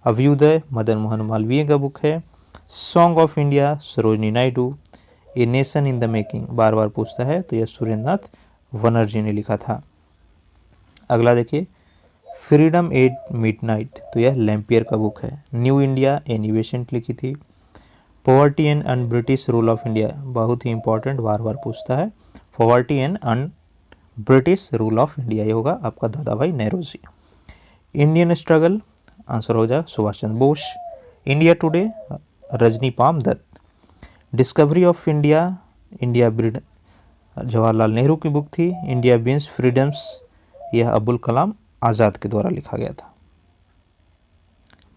अभ्युदय मदन मोहन मालवीय का बुक है। Song of India Sarojini Naidu. A nation in the making बार बार पूछता है, तो यह सुरेंद्रनाथ बनर्जी ने लिखा था। अगला देखिए फ्रीडम एट मिडनाइट, तो यह लैम्पियर का बुक है। न्यू इंडिया एनी बेसेंट लिखी थी। Poverty and British rule of India बहुत ही इंपॉर्टेंट, बार बार पूछता है। Poverty and British rule of India ये होगा आपका दादा भाई नेहरूजी। इंडियन स्ट्रगल आंसर हो जाए Subhash Chandra Bose. India today Rajani Palme Dutt. Discovery of India India ब्रिड जवाहरलाल नेहरू की बुक थी। इंडिया विंस फ्रीडम्स यह अबुल कलाम आज़ाद के द्वारा लिखा गया था।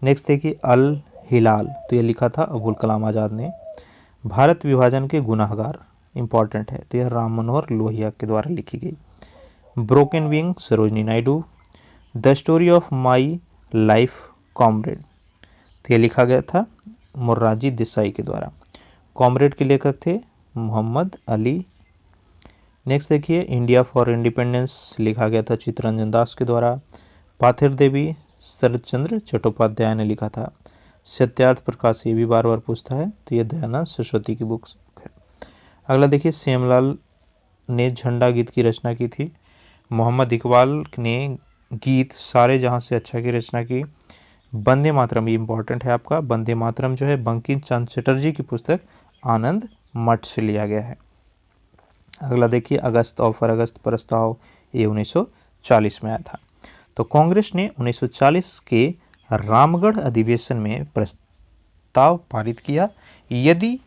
नेक्स्ट देखिए अल हिलाल, तो यह लिखा था अबुल कलाम आज़ाद ने। भारत विभाजन के गुनाहगार इंपॉर्टेंट है, तो यह राम मनोहर लोहिया के द्वारा लिखी गई। Broken wing Sarojini Naidu. The story of my life comrade, तो यह लिखा गया था मोरारजी देसाई के द्वारा। कॉमरेड के लेखक थे मोहम्मद अली। नेक्स्ट देखिए इंडिया फॉर इंडिपेंडेंस लिखा गया था चित्तरंजन दास के द्वारा। पाथिर देवी शरद चंद्र चट्टोपाध्याय ने लिखा था। सत्यार्थ प्रकाश ये भी बार बार पूछता है, तो यह दयानंद सरस्वती की बुक है। अगला देखिए श्यामलाल ने झंडा गीत की रचना की थी। मोहम्मद इकबाल ने गीत सारे जहां से अच्छा की रचना की। वंदे मातरम ये इंपॉर्टेंट है आपका। वंदे मातरम जो है बंकिम चंद्र चटर्जी की पुस्तक आनंद मठ से लिया गया है। अगला देखिए अगस्त ऑफर अगस्त प्रस्ताव ये 1940 में आया था। तो कांग्रेस ने 1940 के रामगढ़ अधिवेशन में प्रस्ताव पारित किया, यदि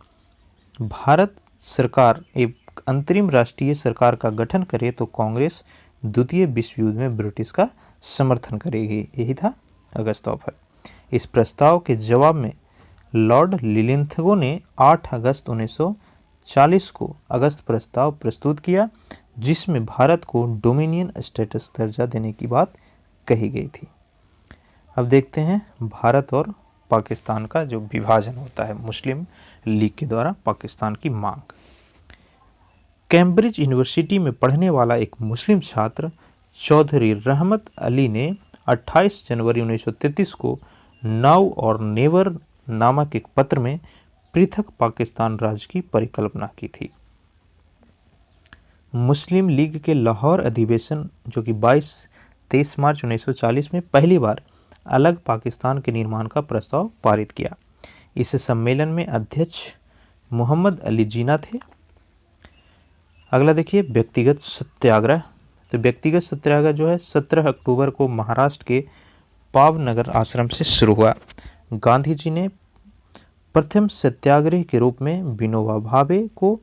भारत सरकार एक अंतरिम राष्ट्रीय सरकार का गठन करे तो कांग्रेस द्वितीय विश्व युद्ध में ब्रिटिश का समर्थन करेगी। यही था अगस्त ऑफर। इस प्रस्ताव के जवाब में लॉर्ड लिलिंथगो ने 8 अगस्त 1940 को अगस्त प्रस्ताव प्रस्तुत किया, जिसमें भारत को डोमिनियन स्टेटस दर्जा देने की बात कही गई थी। अब देखते हैं भारत और पाकिस्तान का जो विभाजन होता है मुस्लिम लीग के द्वारा पाकिस्तान की मांग। कैम्ब्रिज यूनिवर्सिटी में पढ़ने वाला एक मुस्लिम छात्र चौधरी रहमत अली ने 28 जनवरी 1933 को नाउ और नेवर नामक एक पत्र में पृथक पाकिस्तान राज्य की परिकल्पना की थी। मुस्लिम लीग के लाहौर अधिवेशन जो कि 23 मार्च 1940 में पहली बार अलग पाकिस्तान के निर्माण का प्रस्ताव पारित किया। इस सम्मेलन में अध्यक्ष मोहम्मद अली जिन्ना थे। अगला देखिए व्यक्तिगत सत्याग्रह। तो व्यक्तिगत सत्याग्रह जो है 17 अक्टूबर को महाराष्ट्र के पावनगर आश्रम से शुरू हुआ। गांधी जी ने प्रथम सत्याग्रह के रूप में विनोबा भावे को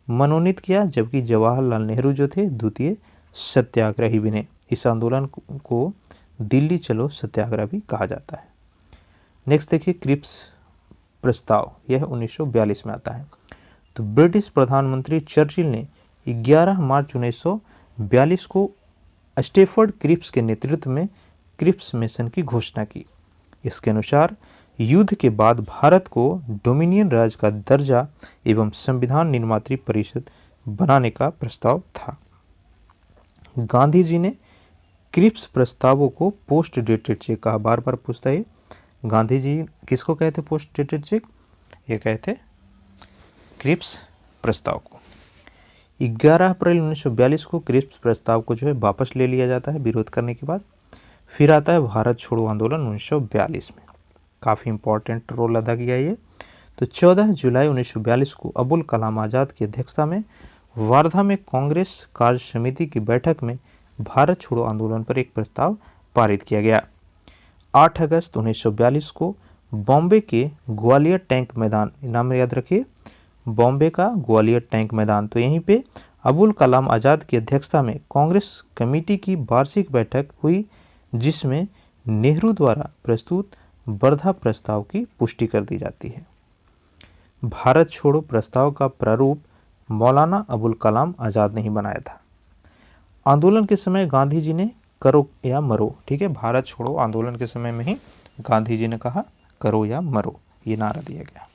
मनोनीत किया, जबकि जवाहरलाल नेहरू जो थे द्वितीय सत्याग्रही बने। इस आंदोलन को दिल्ली चलो सत्याग्रह भी कहा जाता है। नेक्स्ट देखिए क्रिप्स प्रस्ताव, यह 1942 में आता है। तो ब्रिटिश प्रधानमंत्री चर्चिल ने 11 मार्च 1942 को स्टेफर्ड क्रिप्स के नेतृत्व में क्रिप्स मिशन की घोषणा की। इसके अनुसार युद्ध के बाद भारत को डोमिनियन राज्य का दर्जा एवं संविधान निर्मात्री परिषद बनाने का प्रस्ताव था। गांधी जी ने क्रिप्स प्रस्तावों को पोस्ट डेटेड चेक कहा। बार बार पूछता है गांधी जी किसको कहते पोस्ट डेटेड चेक, ये कहते क्रिप्स प्रस्ताव को। 11 अप्रैल 1942 को क्रिप्स प्रस्ताव को जो है वापस ले लिया जाता है विरोध करने के बाद। फिर आता है भारत छोड़ो आंदोलन 1942 में, काफ़ी इंपॉर्टेंट रोल अदा किया ये। तो 14 जुलाई 1942 को अबुल कलाम आज़ाद की अध्यक्षता में वार्धा में कांग्रेस कार्य समिति की बैठक में भारत छोड़ो आंदोलन पर एक प्रस्ताव पारित किया गया। 8 अगस्त 1942 को बॉम्बे के ग्वालियर टैंक मैदान, नाम याद रखिए बॉम्बे का ग्वालियर टैंक मैदान, तो यहीं पे अबुल कलाम आज़ाद की अध्यक्षता में कांग्रेस कमेटी की वार्षिक बैठक हुई, जिसमें नेहरू द्वारा प्रस्तुत वर्धा प्रस्ताव की पुष्टि कर दी जाती है। भारत छोड़ो प्रस्ताव का प्रारूप मौलाना अबुल कलाम आज़ाद ने ही बनाया था। आंदोलन के समय गांधी जी ने करो या मरो, ठीक है, भारत छोड़ो आंदोलन के समय में ही गांधी जी ने कहा करो या मरो, ये नारा दिया गया।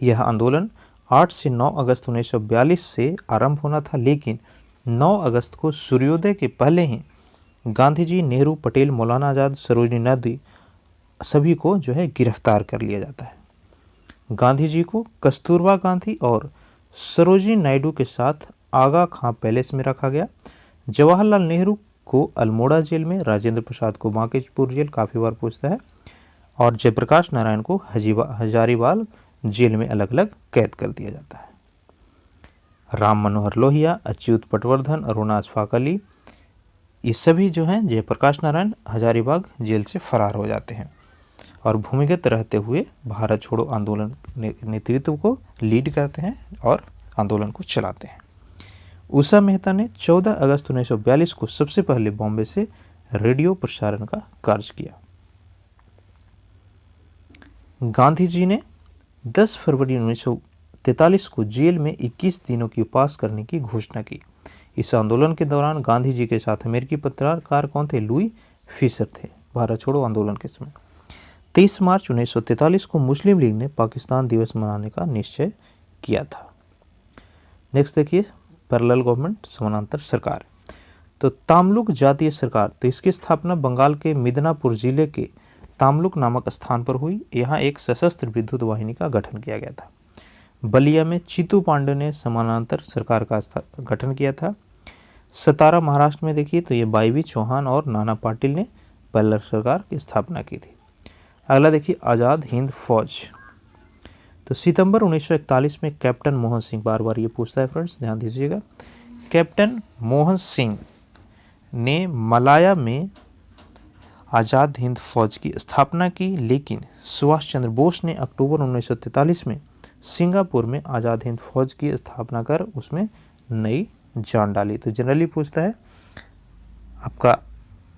यह आंदोलन 8 से 9 अगस्त 1942 से आरंभ होना था, लेकिन 9 अगस्त को सूर्योदय के पहले ही गांधी जी, नेहरू, पटेल, मौलाना आज़ाद, सरोजिनी नायडू सभी को जो है गिरफ्तार कर लिया जाता है। गांधी जी को कस्तूरबा गांधी और सरोजिनी नायडू के साथ आगा खां पैलेस में रखा गया। जवाहरलाल नेहरू को अल्मोड़ा जेल में, राजेंद्र प्रसाद को बांकीपुर जेल, काफ़ी बार पूछता है, और जयप्रकाश नारायण को हजारीबाग जेल में अलग अलग कैद कर दिया जाता है। राम मनोहर लोहिया, अच्युत पटवर्धन, अरुणा अशफाक अली, ये सभी जो हैं जयप्रकाश नारायण हजारीबाग जेल से फरार हो जाते हैं और भूमिगत रहते हुए भारत छोड़ो आंदोलन नेतृत्व को लीड करते हैं और आंदोलन को चलाते हैं। उषा मेहता ने 14 अगस्त 1942 को सबसे पहले बॉम्बे से रेडियो प्रसारण का कार्य किया। गांधी जी ने 10 फरवरी 1943 को जेल में 21 दिनों की उपवास करने की घोषणा की। इस आंदोलन के दौरान गांधी जी के साथ अमेरिकी पत्रकार कौन थे? लुई फिशर थे, भारत छोड़ो आंदोलन के समय। 23 मार्च 1943 को मुस्लिम लीग ने पाकिस्तान दिवस मनाने का निश्चय किया था। नेक्स्ट देखिए, पैरेलल गवर्नमेंट, समानांतर सरकार। तो तामलुक जातीय सरकार, तो इसकी स्थापना बंगाल के मिदनापुर जिले के तामलुक नामक स्थान पर हुई। यहाँ एक सशस्त्र विद्युत वाहिनी का गठन किया गया था। बलिया में चीतू पांडे ने समानांतर सरकार का गठन किया था। सतारा महाराष्ट्र में देखिए तो ये बाईवी चौहान और नाना पाटिल ने पैरेलल सरकार की स्थापना की थी। अगला देखिए, आज़ाद हिंद फौज। तो सितंबर 1941 में कैप्टन मोहन सिंह, बार बार ये पूछता है फ्रेंड्स, ध्यान दीजिएगा, कैप्टन मोहन सिंह ने मलाया में आज़ाद हिंद फौज की स्थापना की, लेकिन सुभाष चंद्र बोस ने अक्टूबर 1943 में सिंगापुर में आज़ाद हिंद फौज की स्थापना कर उसमें नई जान डाली। तो जनरली पूछता है आपका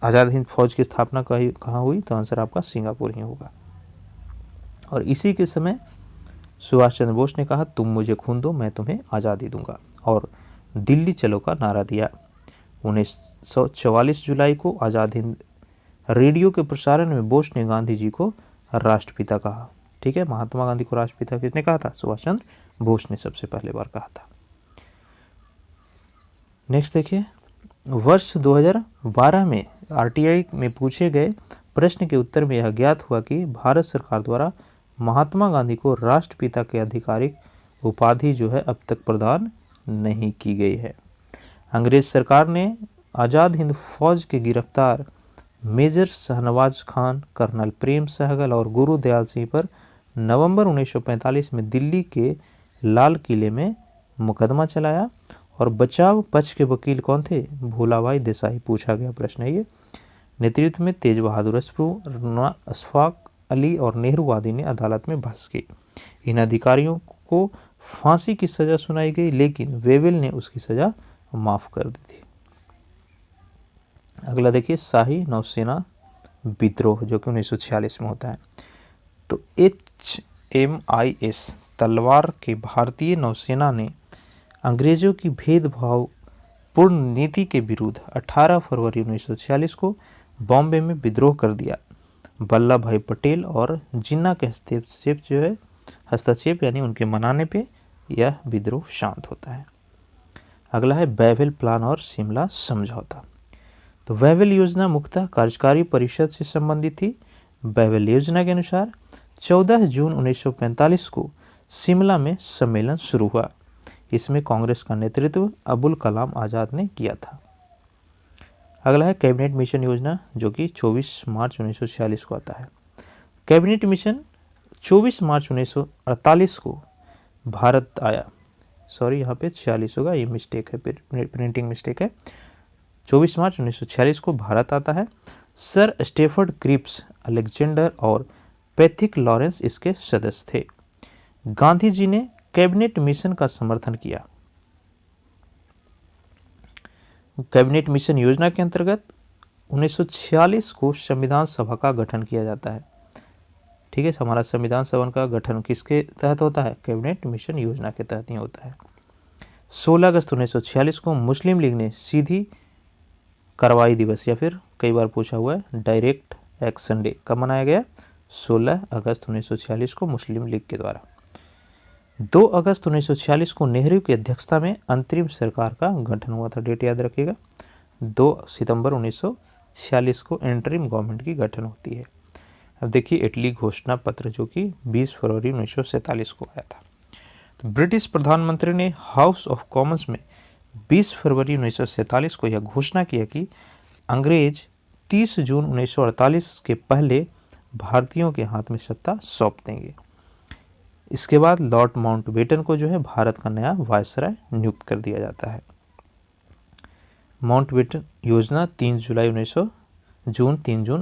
आज़ाद हिंद फौज की स्थापना कहाँ हुई? तो आंसर आपका सिंगापुर ही होगा। और इसी के समय सुभाष चंद्र बोस ने कहा तुम मुझे खून दो, मैं तुम्हें आज़ादी दूंगा, और दिल्ली चलो का नारा दिया। 1944 जुलाई को आज़ाद हिंद रेडियो के प्रसारण में बोस ने गांधी जी को राष्ट्रपिता कहा। ठीक है, महात्मा गांधी को राष्ट्रपिता किसने कहा था? सुभाष चंद्र बोस ने सबसे पहले बार कहा था। नेक्स्ट देखिए, वर्ष 2012 में आरटीआई में पूछे गए प्रश्न के उत्तर में यह ज्ञात हुआ कि भारत सरकार द्वारा महात्मा गांधी को राष्ट्रपिता के आधिकारिक उपाधि जो है अब तक प्रदान नहीं की गई है। अंग्रेज सरकार ने आज़ाद हिंद फौज के गिरफ्तार मेजर शाहनवाज खान, कर्नल प्रेम सहगल और गुरु दयाल सिंह पर नवंबर 1945 में दिल्ली के लाल किले में मुकदमा चलाया, और बचाव पक्ष के वकील कौन थे? भोलाभाई देसाई। पूछा गया प्रश्न है ये। नेतृत्व में तेज बहादुर अशफाक अली और नेहरूवादी ने अदालत में बहस की। इन अधिकारियों को फांसी की सजा सुनाई गई, लेकिन वेवेल ने उसकी सजा माफ कर दी थी। अगला देखिए, शाही नौसेना विद्रोह जो कि 1946 में होता है। तो HMIS तलवार के भारतीय नौसेना ने अंग्रेजों की भेदभावपूर्ण नीति के विरुद्ध 18 फरवरी 1946 को बॉम्बे में विद्रोह कर दिया। वल्लभ भाई पटेल और जिन्ना के हस्तक्षेप यानी उनके मनाने पे यह विद्रोह शांत होता है। अगला है वेवेल प्लान और शिमला समझौता। तो वेवेल योजना मुख्यतः कार्यकारी परिषद से संबंधित थी। वेवेल योजना के अनुसार 14 जून 1945 को शिमला में सम्मेलन शुरू हुआ। इसमें कांग्रेस का नेतृत्व अबुल कलाम आज़ाद ने किया था। अगला है कैबिनेट मिशन योजना जो कि 24 मार्च 1946 को आता है। कैबिनेट मिशन 24 मार्च 1948 को भारत आया। सॉरी, यहाँ पे 46 होगा, ये मिस्टेक है, प्रिंटिंग मिस्टेक है। 24 मार्च 1946 को भारत आता है। सर स्टेफर्ड क्रिप्स, अलेक्जेंडर और पैथिक लॉरेंस इसके सदस्य थे। गांधी जी ने कैबिनेट मिशन का समर्थन किया। कैबिनेट मिशन योजना के अंतर्गत 1946 को संविधान सभा का गठन किया जाता है। ठीक है, हमारा संविधान सभा का गठन किसके तहत होता है? कैबिनेट मिशन योजना के तहत ही होता है। 16 अगस्त 1946 को मुस्लिम लीग ने सीधी कार्रवाई दिवस या फिर कई बार पूछा हुआ है डायरेक्ट एक्शन डे कब मनाया गया? 16 अगस्त 1946 को मुस्लिम लीग के द्वारा। 2 अगस्त 1946 को नेहरू की अध्यक्षता में अंतरिम सरकार का गठन हुआ था। डेट याद रखिएगा, 2 सितंबर 1946 को इंटरिम गवर्नमेंट की गठन होती है। अब देखिए इटली घोषणा पत्र जो कि 20 फरवरी 1947 को आया था। तो ब्रिटिश प्रधानमंत्री ने हाउस ऑफ कॉमन्स में 20 फरवरी 1947 को यह घोषणा किया कि अंग्रेज 30 जून 1948 के पहले भारतीयों के हाथ में सत्ता सौंप देंगे। इसके बाद लॉर्ड माउंटबेटन को जो है भारत का नया वायसराय नियुक्त कर दिया जाता है। माउंटबेटन योजना 3 जून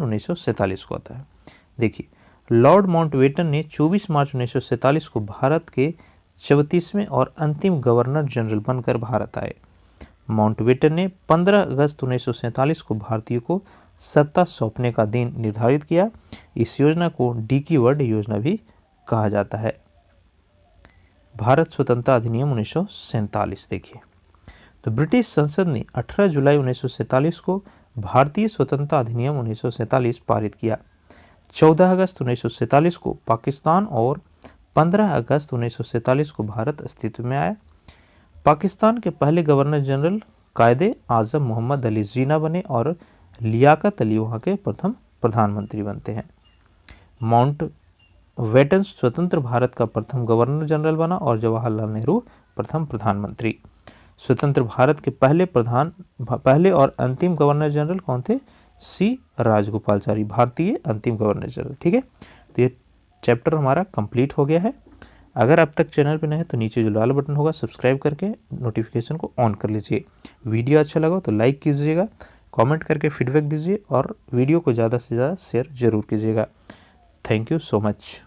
1947 को आता है। देखिए, लॉर्ड माउंटबेटन ने 24 मार्च 1947 को भारत के 34वें और अंतिम गवर्नर जनरल बनकर भारत आए। माउंटबेटन ने 15 अगस्त 1947 को भारतीयों को सत्ता सौंपने का दिन निर्धारित किया। इस योजना को डिकी वर्ड योजना भी कहा जाता है। भारत स्वतंत्रता अधिनियम 1947 देखिए, तो ब्रिटिश संसद ने 18 जुलाई 1947 को भारतीय स्वतंत्रता अधिनियम 1947 पारित किया। 14 अगस्त 1947 को पाकिस्तान और 15 अगस्त 1947 को भारत अस्तित्व में आया। पाकिस्तान के पहले गवर्नर जनरल कायदे आजम मोहम्मद अली जीना बने और लियाकत अली वहाँ के प्रथम प्रधानमंत्री बनते हैं। माउंटबेटन स्वतंत्र भारत का प्रथम गवर्नर जनरल बना और जवाहरलाल नेहरू प्रथम प्रधानमंत्री। स्वतंत्र भारत के पहले और अंतिम गवर्नर जनरल कौन थे? सी राजगोपालचारी, भारतीय अंतिम गवर्नर जनरल। ठीक है, तो ये चैप्टर हमारा कंप्लीट हो गया है। अगर अब तक चैनल पर नए हैं तो नीचे जो लाल बटन होगा सब्सक्राइब करके नोटिफिकेशन को ऑन कर लीजिए। वीडियो अच्छा लगा तो लाइक कीजिएगा, कमेंट करके फीडबैक दीजिए और वीडियो को ज़्यादा से ज़्यादा शेयर जरूर कीजिएगा। Thank you so much.